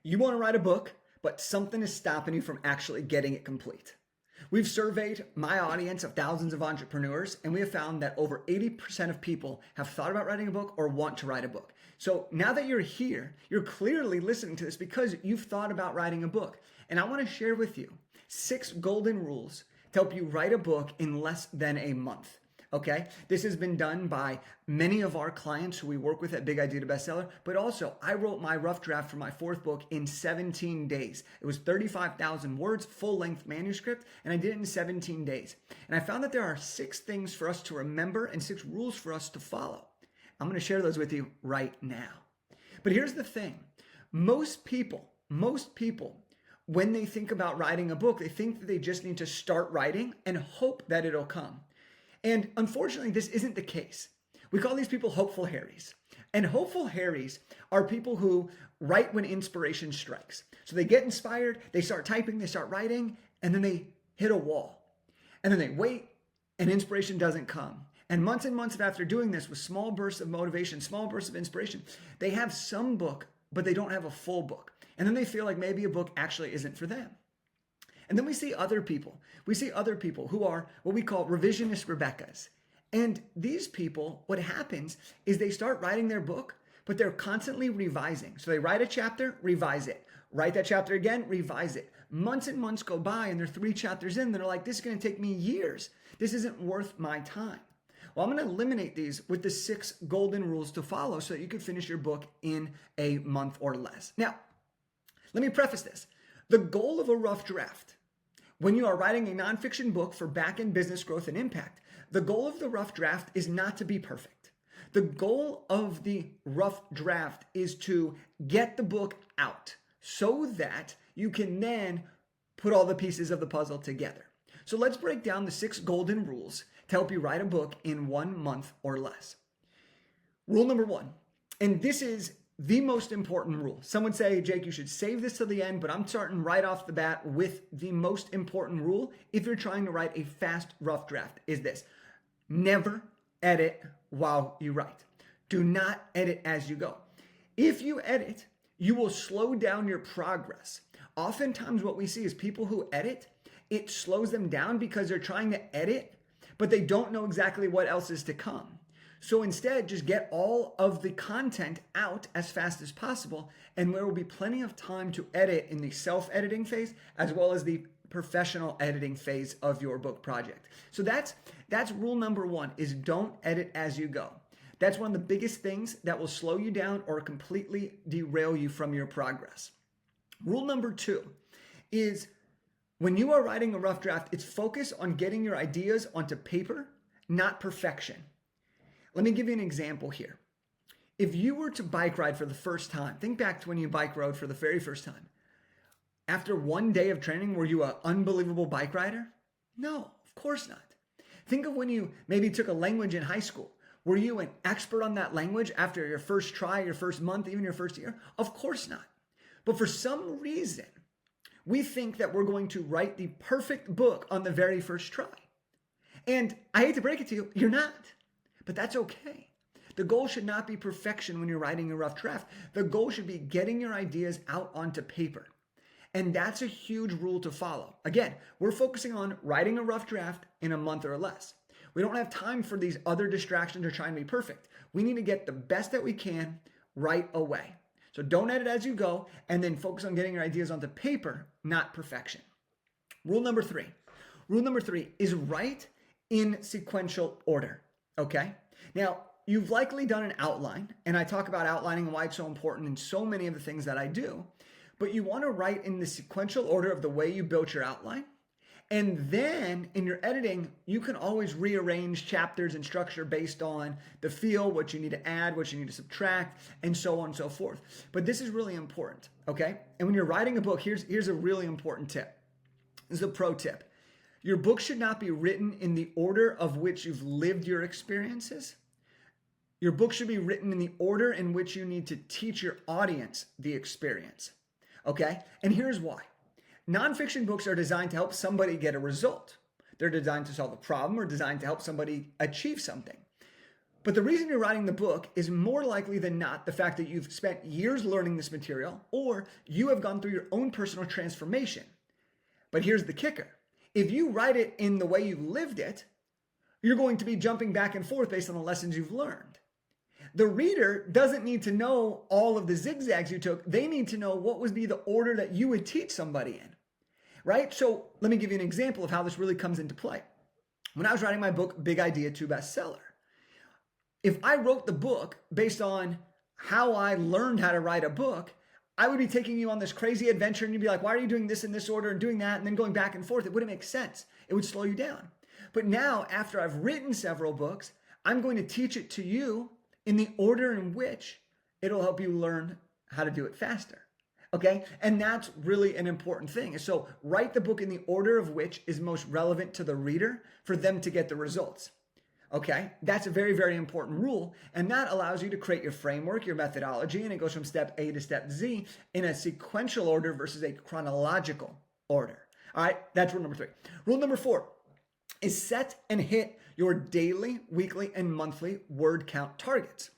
You want to write a book, but something is stopping you from actually getting it complete. We've surveyed my audience of thousands of entrepreneurs, and we have found that over 80% of people have thought about writing a book or want to write a book. So now that you're here, you're clearly listening to this because you've thought about writing a book. And I want to share with you 6 golden rules to help you write a book in less than a month. Okay, this has been done by many of our clients who we work with at Big Idea to Bestseller, but also I wrote my rough draft for my 4th book in 17 days. It was 35,000 words, full-length manuscript, and I did it in 17 days. And I found that there are 6 things for us to remember and 6 rules for us to follow. I'm going to share those with you right now. But here's the thing. Most people, when they think about writing a book, they think that they just need to start writing and hope that it'll come. And unfortunately, this isn't the case. We call these people hopeful Harrys. And hopeful Harrys are people who write when inspiration strikes. So they get inspired, they start typing, they start writing, and then they hit a wall. And then they wait, and inspiration doesn't come. And months after doing this with small bursts of motivation, small bursts of inspiration, they have some book, but they don't have a full book. And then they feel like maybe a book actually isn't for them. And then we see other people. We see other people who are what we call revisionist Rebeccas. And these people, what happens is they start writing their book, but they're constantly revising. So they write a chapter, revise it. Write that chapter again, revise it. Months and months go by and they're 3 chapters in. They're like, this is going to take me years. This isn't worth my time. Well, I'm going to eliminate these with the 6 golden rules to follow so that you can finish your book in a month or less. Now, let me preface this. The goal of a rough draft, when you are writing a nonfiction book for back-end business growth and impact, the goal of the rough draft is not to be perfect. The goal of the rough draft is to get the book out so that you can then put all the pieces of the puzzle together. So let's break down the 6 golden rules to help you write a book in 1 month or less. Rule number 1, and this is the most important rule. Some would say, Jake, you should save this to the end, but I'm starting right off the bat with the most important rule if you're trying to write a fast, rough draft, is this. Never edit while you write. Do not edit as you go. If you edit, you will slow down your progress. Oftentimes what we see is people who edit, it slows them down because they're trying to edit, but they don't know exactly what else is to come. So instead, just get all of the content out as fast as possible, and there will be plenty of time to edit in the self-editing phase as well as the professional editing phase of your book project. So that's rule number 1, is don't edit as you go. That's one of the biggest things that will slow you down or completely derail you from your progress. Rule number 2 is when you are writing a rough draft, it's focus on getting your ideas onto paper, not perfection. Let me give you an example here. If you were to bike ride for the first time, think back to when you bike rode for the very first time. After 1 day of training, were you an unbelievable bike rider? No, of course not. Think of when you maybe took a language in high school. Were you an expert on that language after your first try, your first month, even your first year? Of course not. But for some reason, we think that we're going to write the perfect book on the very first try. And I hate to break it to you, you're not. But that's okay. The goal should not be perfection when you're writing a rough draft. The goal should be getting your ideas out onto paper. And that's a huge rule to follow. Again, we're focusing on writing a rough draft in a month or less. We don't have time for these other distractions or trying to be perfect. We need to get the best that we can right away. So don't edit as you go, and then focus on getting your ideas onto paper, not perfection. Rule number 3. Rule number 3 is write in sequential order. Okay? Now, you've likely done an outline, and I talk about outlining and why it's so important in so many of the things that I do, but you want to write in the sequential order of the way you built your outline. And then in your editing, you can always rearrange chapters and structure based on the feel, what you need to add, what you need to subtract, and so on and so forth. But this is really important, okay? And when you're writing a book, here's a really important tip. This is a pro tip. Your book should not be written in the order of which you've lived your experiences. Your book should be written in the order in which you need to teach your audience the experience. Okay? And here's why. Nonfiction books are designed to help somebody get a result. They're designed to solve a problem or designed to help somebody achieve something. But the reason you're writing the book is more likely than not the fact that you've spent years learning this material or you have gone through your own personal transformation. But here's the kicker. If you write it in the way you lived it, you're going to be jumping back and forth based on the lessons you've learned. The reader doesn't need to know all of the zigzags you took. They need to know what would be the order that you would teach somebody in, right? So let me give you an example of how this really comes into play. When I was writing my book, Big Idea to Bestseller, if I wrote the book based on how I learned how to write a book, I would be taking you on this crazy adventure and you'd be like, why are you doing this in this order and doing that and then going back and forth? It wouldn't make sense. It would slow you down. But now, after I've written several books, I'm going to teach it to you in the order in which it'll help you learn how to do it faster. Okay? And that's really an important thing. So write the book in the order of which is most relevant to the reader for them to get the results. Okay? That's a very, very important rule. And that allows you to create your framework, your methodology, and it goes from step A to step Z in a sequential order versus a chronological order. All right? That's rule number 3. Rule number 4 is set and hit your daily, weekly, and monthly word count targets.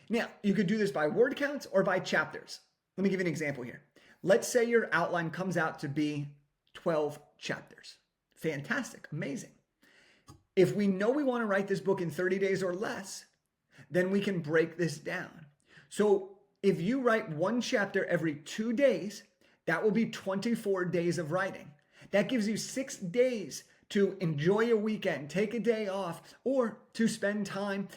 Now, you could do this by word counts or by chapters. Let me give you an example here. Let's say your outline comes out to be 12 chapters. Fantastic, amazing. If we know we want to write this book in 30 days or less, then we can break this down. So if you write one chapter every 2 days, that will be 24 days of writing. That gives you 6 days to enjoy a weekend, take a day off, or to spend time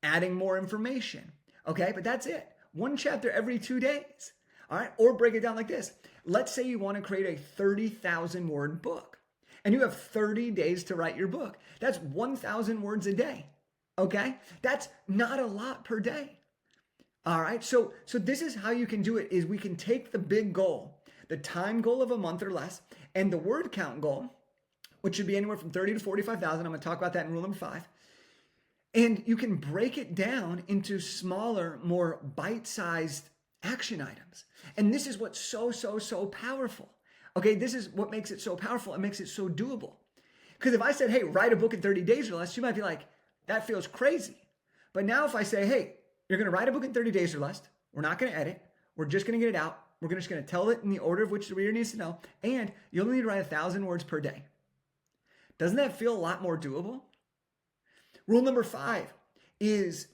adding more information. Okay, but that's it. One chapter every 2 days. All right, or break it down like this. Let's say you want to create a 30,000 word book and you have 30 days to write your book. That's 1,000 words a day. Okay, that's not a lot per day. All right, so this is how you can do it is we can take the big goal, the time goal of a month or less, and the word count goal, which should be anywhere from 30 to 45,000. I'm going to talk about that in rule number 5. And you can break it down into smaller, more bite-sized action items. And this is what's so powerful. Okay, this is what makes it so powerful and makes it so doable. Because if I said, hey, write a book in 30 days or less, you might be like, that feels crazy. But now if I say, hey, you're going to write a book in 30 days or less, we're not going to edit, we're just going to get it out, we're just going to tell it in the order of which the reader needs to know, and you only need to write 1,000 words per day. Doesn't that feel a lot more doable? Rule number 5 is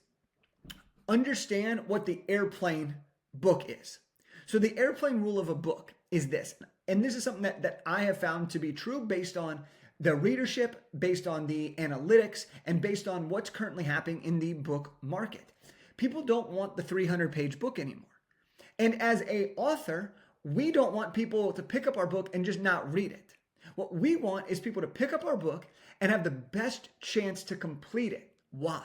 understand what the airplane book is. So the airplane rule of a book is this, and this is something that I have found to be true based on the readership, based on the analytics, and based on what's currently happening in the book market. People don't want the 300-page book anymore. And as an author, we don't want people to pick up our book and just not read it. What we want is people to pick up our book and have the best chance to complete it. Why?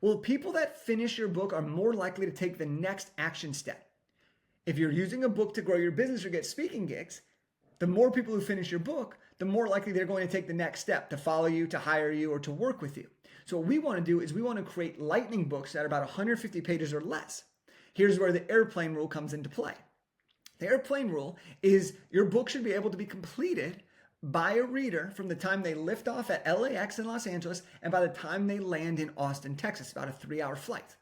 Well, people that finish your book are more likely to take the next action step. If you're using a book to grow your business or get speaking gigs, the more people who finish your book, the more likely they're going to take the next step to follow you, to hire you, or to work with you. So what we want to do is we want to create lightning books that are about 150 pages or less. Here's where the airplane rule comes into play. The airplane rule is your book should be able to be completed by a reader from the time they lift off at LAX in Los Angeles and by the time they land in Austin, Texas, about a 3-hour flight.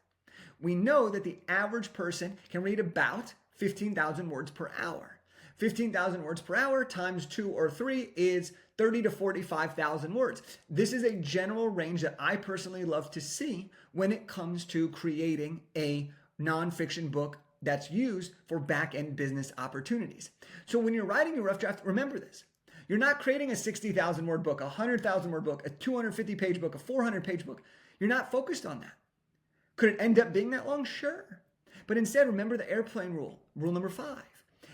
We know that the average person can read about 15,000 words per hour. 15,000 words per hour times 2 or 3 is 30 to 45,000 words. This is a general range that I personally love to see when it comes to creating a nonfiction book that's used for back-end business opportunities. So when you're writing your rough draft, remember this. You're not creating a 60,000 word book, a 100,000 word book, a 250-page book, a 400-page book. You're not focused on that. Could it end up being that long? Sure. But instead, remember the airplane rule, rule number 5.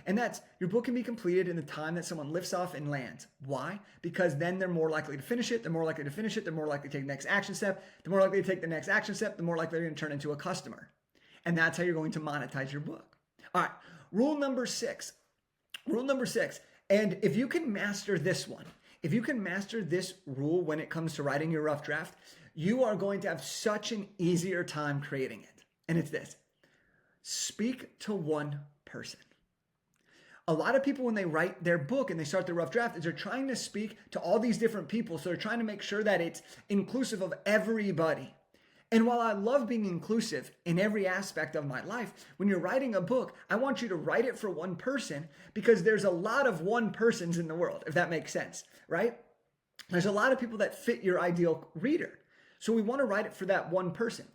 And that's your book can be completed in the time that someone lifts off and lands. Why? Because then they're more likely to finish it. They're more likely to finish it. They're more likely to take the next action step. The more likely to take the next action step, the more likely they're going to turn into a customer. And that's how you're going to monetize your book. All right. Rule number 6. Rule number 6. And if you can master this one, if you can master this rule when it comes to writing your rough draft, you are going to have such an easier time creating it. And it's this. Speak to one person. A lot of people, when they write their book and they start their rough draft, is they're trying to speak to all these different people. So they're trying to make sure that it's inclusive of everybody. And while I love being inclusive in every aspect of my life, when you're writing a book, I want you to write it for one person because there's a lot of one persons in the world, if that makes sense, right? There's a lot of people that fit your ideal reader. So we want to write it for that one person.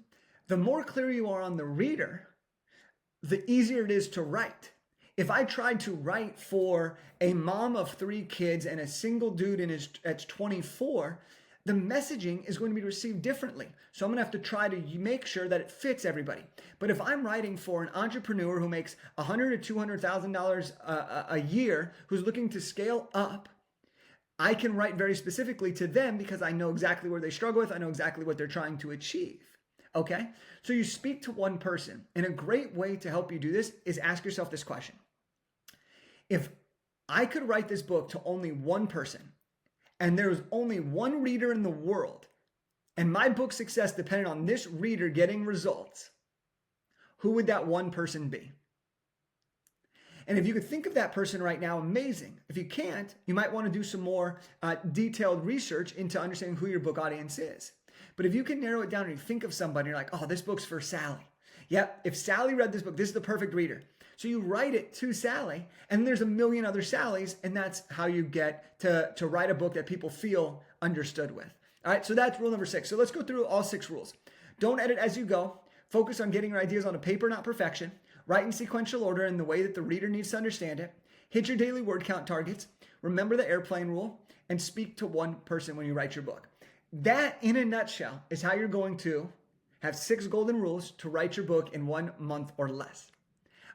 The more clear you are on the reader, the easier it is to write. If I tried to write for a mom of 3 kids and a single dude that's 24, the messaging is going to be received differently. So I'm going to have to try to make sure that it fits everybody. But if I'm writing for an entrepreneur who makes $100,000 to $200,000 a year, who's looking to scale up, I can write very specifically to them because I know exactly where they struggle with. I know exactly what they're trying to achieve. Okay? So you speak to one person. And a great way to help you do this is ask yourself this question. If I could write this book to only one person, and there's only one reader in the world, and my book success depended on this reader getting results, who would that one person be? And if you could think of that person right now, amazing. If you can't, you might want to do some more detailed research into understanding who your book audience is. But if you can narrow it down and you think of somebody, you're like, oh, this book's for Sally. Yep, if Sally read this book, this is the perfect reader. So you write it to Sally, and there's a million other Sallys, and that's how you get to write a book that people feel understood with. All right, so that's rule number 6. So let's go through all 6 rules. Don't edit as you go. Focus on getting your ideas on a paper, not perfection. Write in sequential order in the way that the reader needs to understand it. Hit your daily word count targets. Remember the airplane rule, and speak to one person when you write your book. That, in a nutshell, is how you're going to have 6 golden rules to write your book in 1 month or less.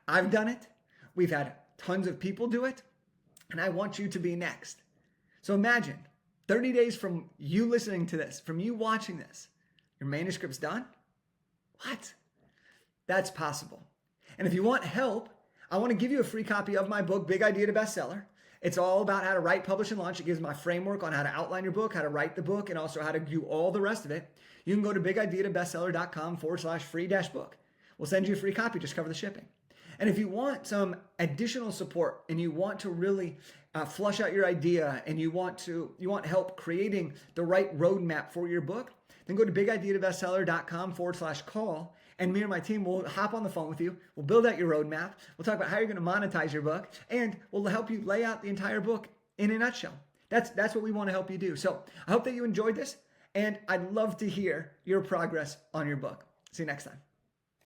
I've done it. We've had tons of people do it. And I want you to be next. So imagine 30 days from you listening to this, from you watching this, your manuscript's done. What? That's possible. And if you want help, I want to give you a free copy of my book, Big Idea to Bestseller. It's all about how to write, publish, and launch. It gives my framework on how to outline your book, how to write the book, and also how to do all the rest of it. You can go to bigideatobestseller.com/free-book. We'll send you a free copy, just cover the shipping. And if you want some additional support and you want to really flush out your idea and you want help creating the right roadmap for your book, then go to bigideatobestseller.com/call, and me or my team will hop on the phone with you. We'll build out your roadmap. We'll talk about how you're going to monetize your book, and we'll help you lay out the entire book in a nutshell. That's what we want to help you do. So I hope that you enjoyed this, and I'd love to hear your progress on your book. See you next time.